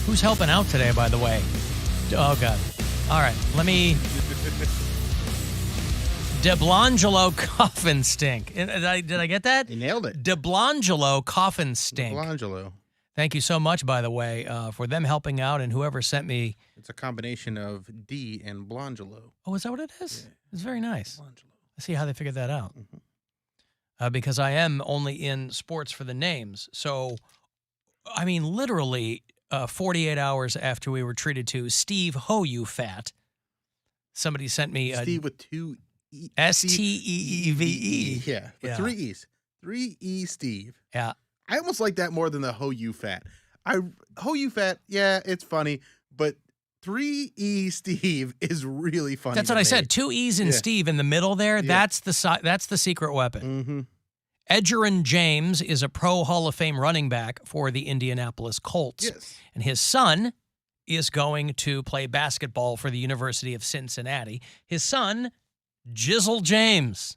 Who's helping out today, by the way? Oh, God. All right, let me... DeBlangelo Coffin Stink. Did I get that? You nailed it. DeBlangelo Coffin Stink. DeBlangelo. Thank you so much, by the way, for them helping out and whoever sent me... It's a combination of D and Blangelo. Oh, is that what it is? Yeah. It's very nice. Blangelo. Let's see how they figured that out. Because I am only in sports for the names. So, I mean, literally 48 hours after we were treated to Steve Ho You Fat, somebody sent me... Steve with two E. Steeve. Yeah, with 3 E's. 3 E Steve. Yeah. I almost like that more than the Ho You Fat. Ho You Fat, yeah, it's funny, but 3 E Steve is really funny. That's what I said. 2 E's and Steve in the middle there. Yeah. That's the secret weapon. Edgerrin James is a pro Hall of Fame running back for the Indianapolis Colts. Yes. And his son is going to play basketball for the University of Cincinnati. His son, Jizzle James.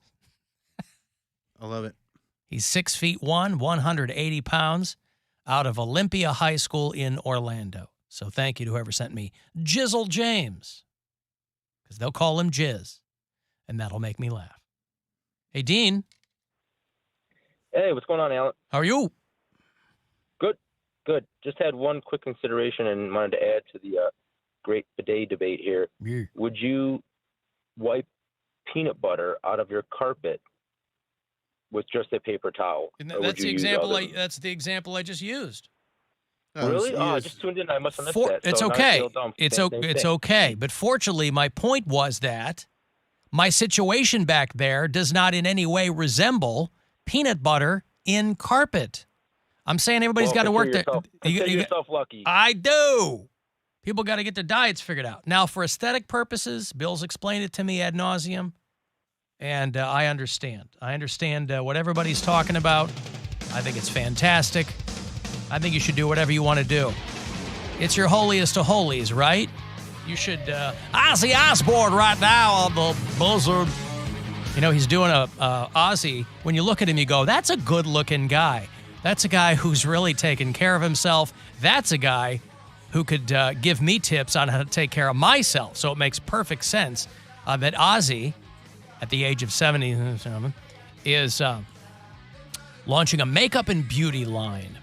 I love it. He's 6'1", 180 pounds, out of Olympia High School in Orlando. So thank you to whoever sent me Jizzle James, because they'll call him Jizz, and that'll make me laugh. Hey, Dean. Hey, what's going on, Alan? How are you? Good. Just had one quick consideration and wanted to add to the great bidet debate here. Yeah. Would you wipe peanut butter out of your carpet with just a paper towel? That's the example. That's the example I just used. Really? I just tuned in. I must have missed that. It's so okay. It's okay. But fortunately, my point was that my situation back there does not in any way resemble peanut butter in carpet. I'm saying everybody's got to work there. Consider yourself lucky. I do. People got to get their diets figured out. Now, for aesthetic purposes, Bill's explained it to me ad nauseum, and I understand. I understand what everybody's talking about. I think it's fantastic. I think you should do whatever you want to do. It's your holiest of holies, right? You should... Ozzy Osbourne right now on the Buzzard. You know, he's doing a Ozzy. When you look at him, you go, that's a good-looking guy. That's a guy who's really taking care of himself. That's a guy who could give me tips on how to take care of myself. So it makes perfect sense that Ozzy, at the age of 77, is launching a makeup and beauty line.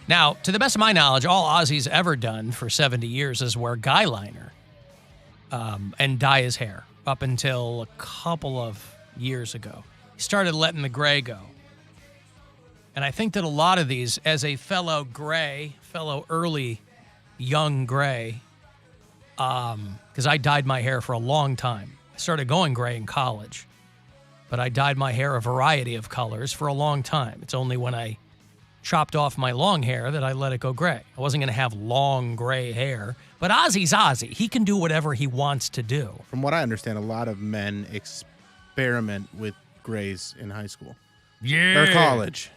Now, to the best of my knowledge, all Ozzy's ever done for 70 years is wear guy liner and dye his hair up until a couple of years ago. He started letting the gray go. And I think that a lot of these, as a fellow early young gray, because I dyed my hair for a long time. I started going gray in college, but I dyed my hair a variety of colors for a long time. It's only when I chopped off my long hair that I let it go gray. I wasn't going to have long gray hair, but Ozzy's Ozzy. He can do whatever he wants to do. From what I understand, a lot of men experiment with grays in high school. Yeah. Or college.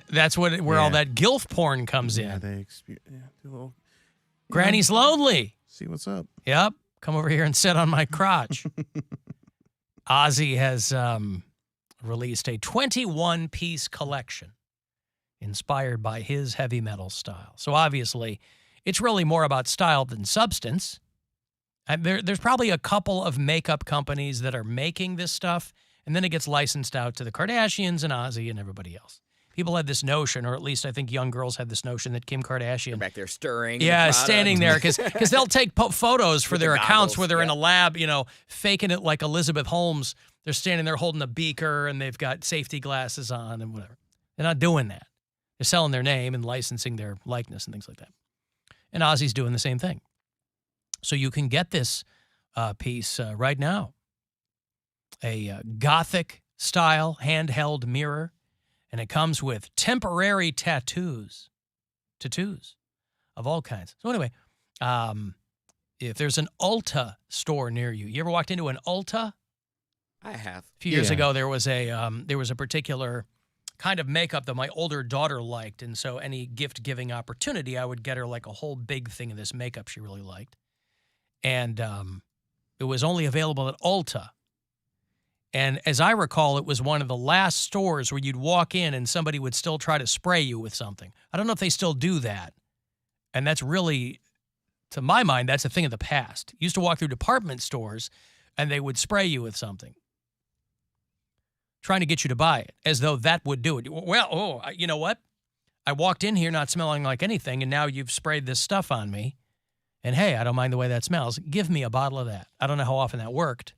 That's where all that GILF porn comes in. They do a little... Granny's lonely. See what's up. Yep. Come over here and sit on my crotch. Ozzy has released a 21-piece collection inspired by his heavy metal style. So obviously, it's really more about style than substance. There's probably a couple of makeup companies that are making this stuff, and then it gets licensed out to the Kardashians and Ozzy and everybody else. People had this notion, or at least I think young girls had this notion, that Kim Kardashian... They're back there stirring. Yeah, standing there, because they'll take photos for their accounts where they're in a lab, faking it like Elizabeth Holmes. They're standing there holding a beaker, and they've got safety glasses on and whatever. They're not doing that. They're selling their name and licensing their likeness and things like that. And Ozzy's doing the same thing. So you can get this piece right now. A Gothic-style handheld mirror, and it comes with temporary tattoos of all kinds. So anyway, if there's an Ulta store near you, you ever walked into an Ulta? I have. A few years ago, there was a particular kind of makeup that my older daughter liked, and so any gift-giving opportunity, I would get her like a whole big thing of this makeup she really liked. And it was only available at Ulta. And as I recall, it was one of the last stores where you'd walk in and somebody would still try to spray you with something. I don't know if they still do that, And that's really, to my mind, that's a thing of the past. You used to walk through department stores and they would spray you with something, trying to get you to buy it, as though that would do it. Well, you know what? I walked in here not smelling like anything, and now you've sprayed this stuff on me. And hey, I don't mind the way that smells. Give me a bottle of that. I don't know how often that worked,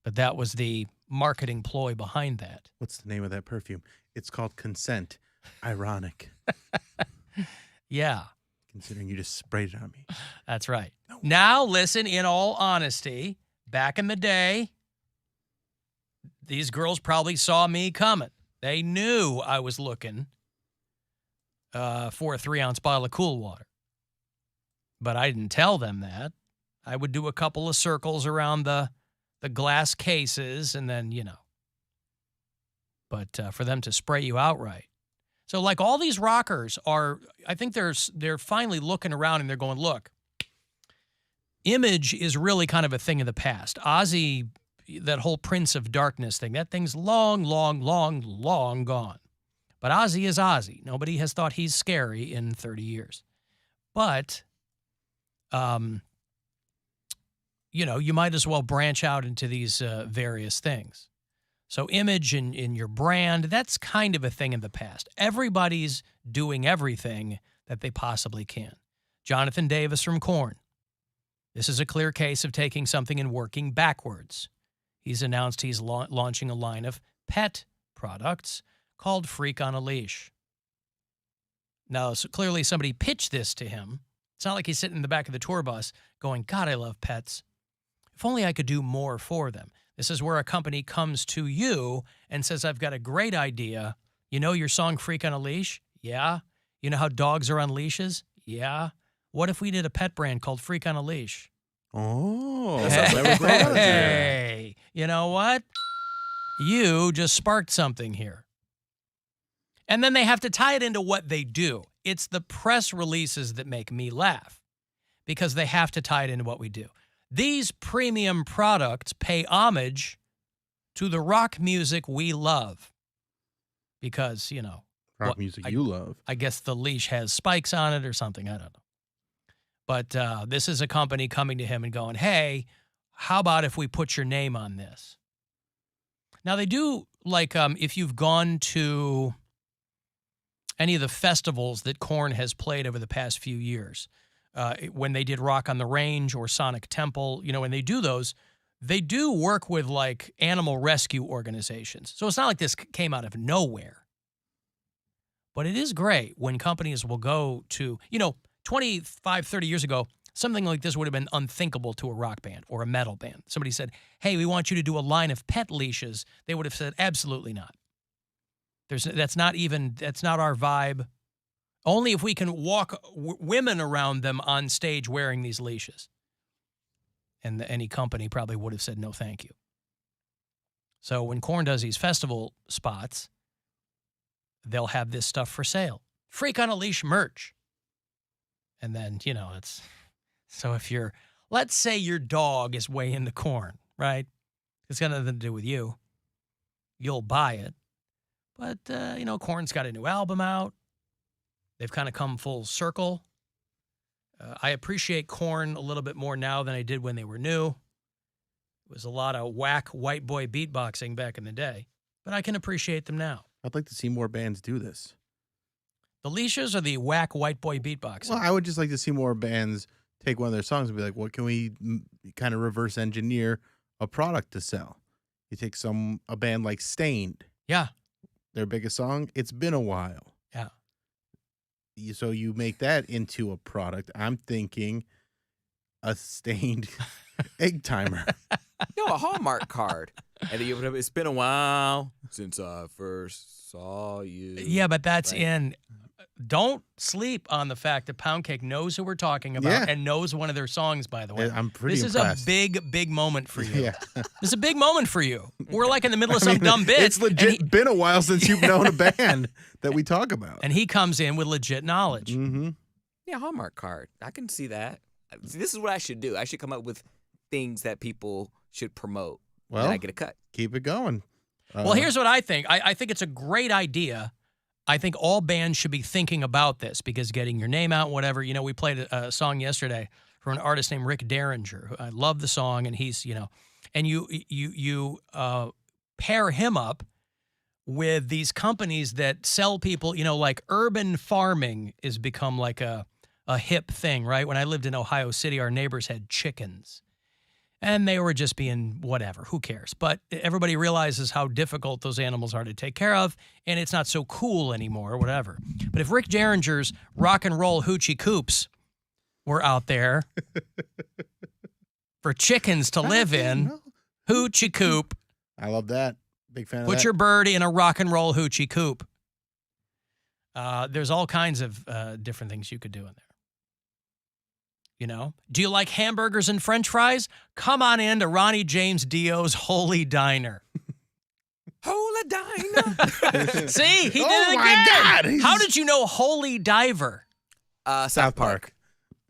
but that was the marketing ploy behind that. What's the name of that perfume? It's called Consent. Ironic. Yeah. Considering you just sprayed it on me. That's right. Now, listen, in all honesty, back in the day, these girls probably saw me coming. They knew I was looking for a 3-ounce bottle of cool water. But I didn't tell them that. I would do a couple of circles around the glass cases and then, But for them to spray you outright. So like all these rockers are, I think they're finally looking around and they're going, look, image is really kind of a thing of the past. Ozzy, that whole Prince of Darkness thing, that thing's long, long, long, long gone. But Ozzy is Ozzy. Nobody has thought he's scary in 30 years. But, you might as well branch out into these various things. So image in your brand, that's kind of a thing in the past. Everybody's doing everything that they possibly can. Jonathan Davis from Korn. This is a clear case of taking something and working backwards. He's announced he's launching a line of pet products called Freak on a Leash. Now, so clearly somebody pitched this to him. It's not like he's sitting in the back of the tour bus going, God, I love pets. If only I could do more for them. This is where a company comes to you and says, I've got a great idea. You know your song Freak on a Leash? Yeah. You know how dogs are on leashes? Yeah. What if we did a pet brand called Freak on a Leash? Oh. Hey, you know what? You just sparked something here. And then they have to tie it into what they do. It's the press releases that make me laugh because they have to tie it into what we do. These premium products pay homage to the rock music we love because, Rock music you love. I guess the leash has spikes on it or something. I don't know. But this is a company coming to him and going, hey, how about if we put your name on this? Now, they do, like, if you've gone to any of the festivals that Korn has played over the past few years, when they did Rock on the Range or Sonic Temple, when they do those, they do work with, like, animal rescue organizations. So it's not like this came out of nowhere. But it is great when companies will go to, 25, 30 years ago, something like this would have been unthinkable to a rock band or a metal band. Somebody said, hey, we want you to do a line of pet leashes. They would have said, absolutely not. That's not our vibe. Only if we can walk women around them on stage wearing these leashes. And any company probably would have said, no, thank you. So when Korn does these festival spots, they'll have this stuff for sale. Freak on a Leash merch. And then, so if let's say your dog is way into Korn, right? It's got nothing to do with you. You'll buy it. But, Korn's got a new album out. They've kind of come full circle. I appreciate Korn a little bit more now than I did when they were new. It was a lot of whack white boy beatboxing back in the day. But I can appreciate them now. I'd like to see more bands do this. The leashes or the whack white boy beatboxing? Well, I would just like to see more bands take one of their songs and be like, what can we kind of reverse engineer a product to sell? You take a band like Stained. Yeah. Their biggest song, It's Been a While. Yeah. So you make that into a product. I'm thinking a Stained egg timer. A Hallmark card. And then it's been a while since I first saw you. Yeah, but that's right. Don't sleep on the fact that Poundcake knows who we're talking about and knows one of their songs, by the way. I'm pretty impressed. This is a big, big moment for you. Yeah. This is a big moment for you. We're like in the middle of some dumb bit. It's legit been a while since you've known a band that we talk about. And he comes in with legit knowledge. Mm-hmm. Yeah, Hallmark card. I can see that. This is what I should do. I should come up with things that people should promote. Well, and I get a cut. Keep it going. Well, here's what I think. I think it's a great idea I think all bands should be thinking about this because getting your name out, whatever. You know, we played a song yesterday from an artist named Rick Derringer. Who I love the song, and he's, you know, and you pair him up with these companies that sell people, you know, like urban farming has become like a hip thing, right? When I lived in Ohio City, our neighbors had chickens. And they were just being whatever, who cares? But everybody realizes how difficult those animals are to take care of, and it's not so cool anymore or whatever. But if Rick Derringer's rock and roll hoochie coops were out there for chickens to live in, hoochie coop. I love that. Big fan of Put that. your bird in a rock and roll hoochie coop. There's all kinds of different things you could do in there. You know, do you like hamburgers and French fries? Come on in to Ronnie James Dio's Holy Diner. Holy Diner. See, he did it Oh again. my God, How did you know Holy Diver? South Park.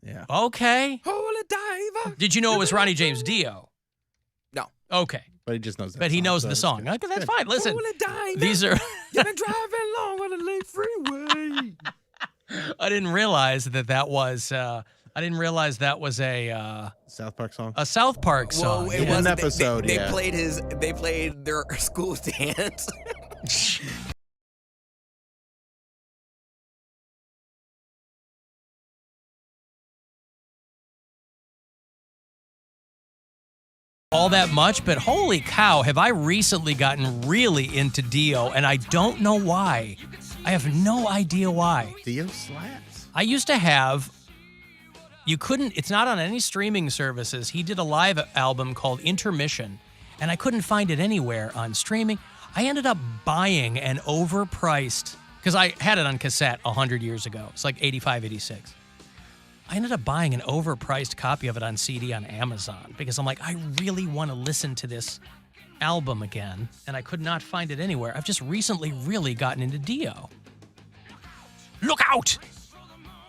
Yeah. Okay. Holy Diver. Did you know it was Ronnie James Dio? No. Okay. But he just knows that But he song, knows so the it's song. good. Okay, that's fine. Listen, Holy Diner. these are. You've been driving long on the late freeway. I didn't realize that was. I didn't realize that was a South Park song. South Park song. Well, it Yeah. was One they- episode, They yeah. played their school dance. all that much, but holy cow, have I recently gotten really into Dio, and I don't know why. I have no idea why. Dio slaps. I used to have, it's not on any streaming services. He did a live album called Intermission, and I couldn't find it anywhere on streaming. I ended up buying an overpriced, because I had it on cassette 100 years ago. It's like 85, 86. I ended up buying an overpriced copy of it on CD on Amazon because I'm like, I really want to listen to this album again, and I could not find it anywhere. I've just recently really gotten into Dio. Look out!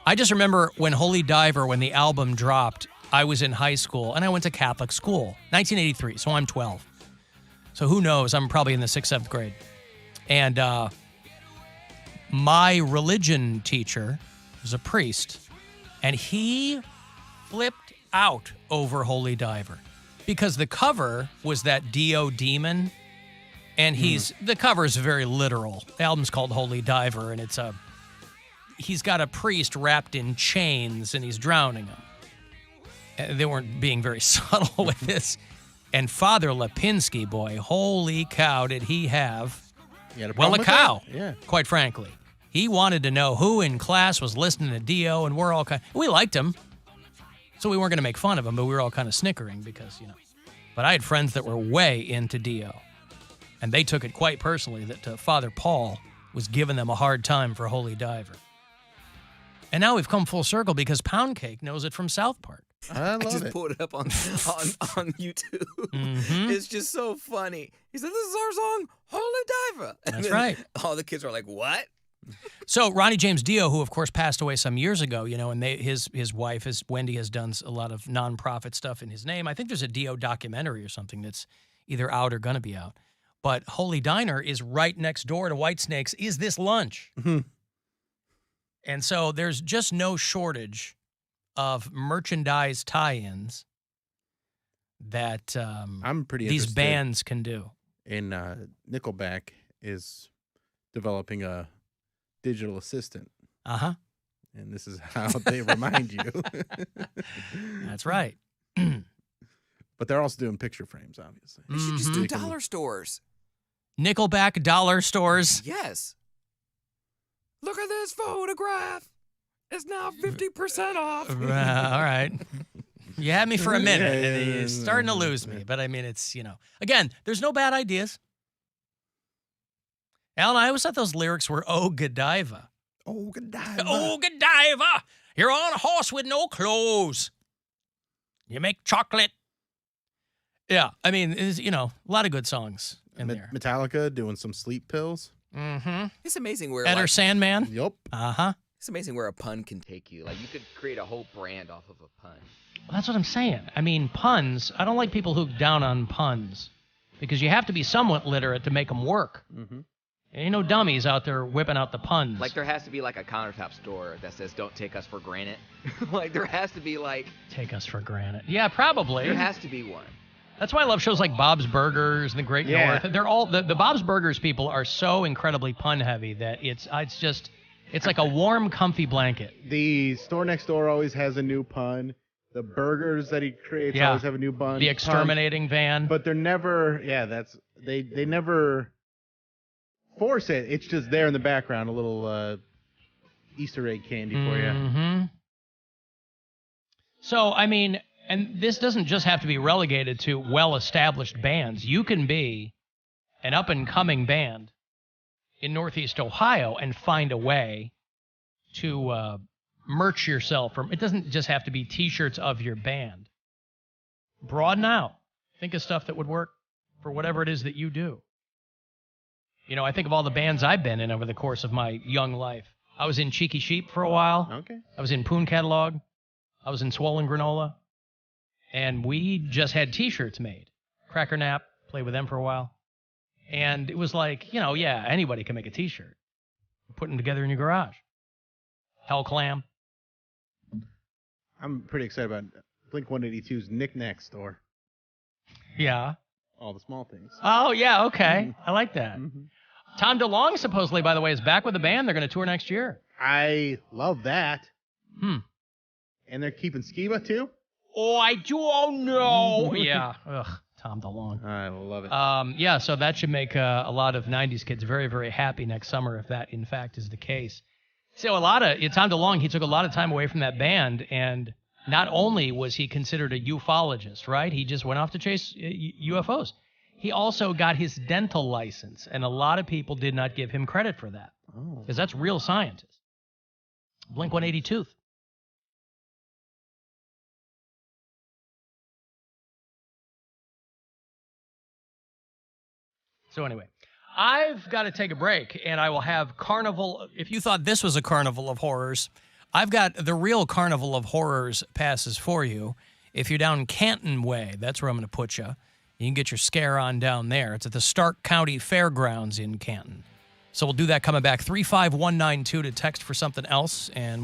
I just remember when Holy Diver, when the album dropped, I was in high school, and I went to Catholic school, 1983, so I'm 12. So who knows? I'm probably in the 6th, 7th grade. And my religion teacher was a priest, and he flipped out over Holy Diver because the cover was that Dio demon, and the cover is very literal. The album's called Holy Diver, and he's got a priest wrapped in chains, and he's drowning him. And they weren't being very subtle with this. And Father Lipinski, boy, holy cow, did he have You had well, problem a with cow, that? Yeah. quite frankly. He wanted to know who in class was listening to Dio, and we're all we liked him. So we weren't going to make fun of him, but we were all kind of snickering because, But I had friends that were way into Dio, and they took it quite personally that Father Paul was giving them a hard time for Holy Diver. And now we've come full circle because Poundcake knows it from South Park. I I love just it. pulled it up on YouTube. Mhm. It's just so funny. He said, "This is our song, Holy Diver." And That's then right. All the kids are like, "What?" So Ronnie James Dio, who of course passed away some years ago, and his wife, Wendy, has done a lot of nonprofit stuff in his name. I think there's a Dio documentary or something that's either out or going to be out. But Holy Diner is right next door to Whitesnake's Is This Lunch? Mhm. And so there's just no shortage of merchandise tie-ins that I'm pretty these interested bands can do. in Nickelback is developing a digital assistant, Uh-huh. and this is how they remind you. That's right. But they're also doing picture frames, obviously. They should just do Mhm. dollar stores. Nickelback dollar stores. Yes. Look at this photograph. It's now 50% off. All right. You had me for a minute. Yeah, and yeah, it's yeah, starting to yeah, lose yeah. me. But I mean, it's, again, there's no bad ideas. Alan, I always thought those lyrics were, oh, Godiva. Oh, Godiva. Oh, Godiva. You're on a horse with no clothes. You make chocolate. Yeah. I mean, it's, a lot of good songs in there. Metallica doing some sleep pills. Mm-hmm. It's amazing where Enter like, Sandman. Yup. Uh-huh. it's amazing where a pun can take you. Like you could create a whole brand off of a pun. Well, that's what I'm saying. I mean, puns. I don't like people who down on puns because you have to be somewhat literate to make them work. Mm-hmm. Ain't no dummies out there whipping out the puns. Like there has to be like a countertop store that says "Don't take us for granted." Like there has to be like. Take us for granted. Yeah, probably. There has to be one. That's why I love shows like Bob's Burgers and the Great Yeah. North. They're all the Bob's Burgers people are so incredibly pun heavy that it's like a warm, comfy blanket. The store next door always has a new pun. The burgers that he creates Yeah. always have a new pun. The exterminating van. But they're never. Yeah, they never force it. It's just there in the background, a little Easter egg candy for you. Mm-hmm. So, I mean, and this doesn't just have to be relegated to well-established bands. You can be an up-and-coming band in Northeast Ohio and find a way to merch yourself. It doesn't just have to be T-shirts of your band. Broaden out. Think of stuff that would work for whatever it is that you do. You know, I think of all the bands I've been in over the course of my young life. I was in Cheeky Sheep for a while. Okay. I was in Poon Catalog. I was in Swollen Granola. And we just had T-shirts made. Cracker Nap, played with them for a while. And it was like, you know, yeah, anybody can make a T-shirt. Put them together in your garage. Hell Clam. I'm pretty excited about Blink 182's Knick-Knack store. Yeah. All the small things. Oh, yeah, okay. I like that. Mm-hmm. Tom DeLonge, supposedly, by the way, is back with the band. They're going to tour next year. I love that. Hmm. And they're keeping Skiba, too? Oh, I don't know. Yeah. Ugh, Tom DeLonge. I love it. Yeah, so that should make a lot of 90s kids very, very happy next summer if that, in fact, is the case. So Tom DeLonge, he took a lot of time away from that band, and not only was he considered a ufologist, right? He just went off to chase UFOs. He also got his dental license, and a lot of people did not give him credit for that. Oh. Because that's real scientists. Blink 182. So anyway, I've got to take a break, and I will have Carnival. If you thought this was a Carnival of Horrors, I've got the real Carnival of Horrors passes for you. If you're down Canton Way, that's where I'm going to put you. You can get your scare on down there. It's at the Stark County Fairgrounds in Canton. So we'll do that coming back. 35192 to text for something else, and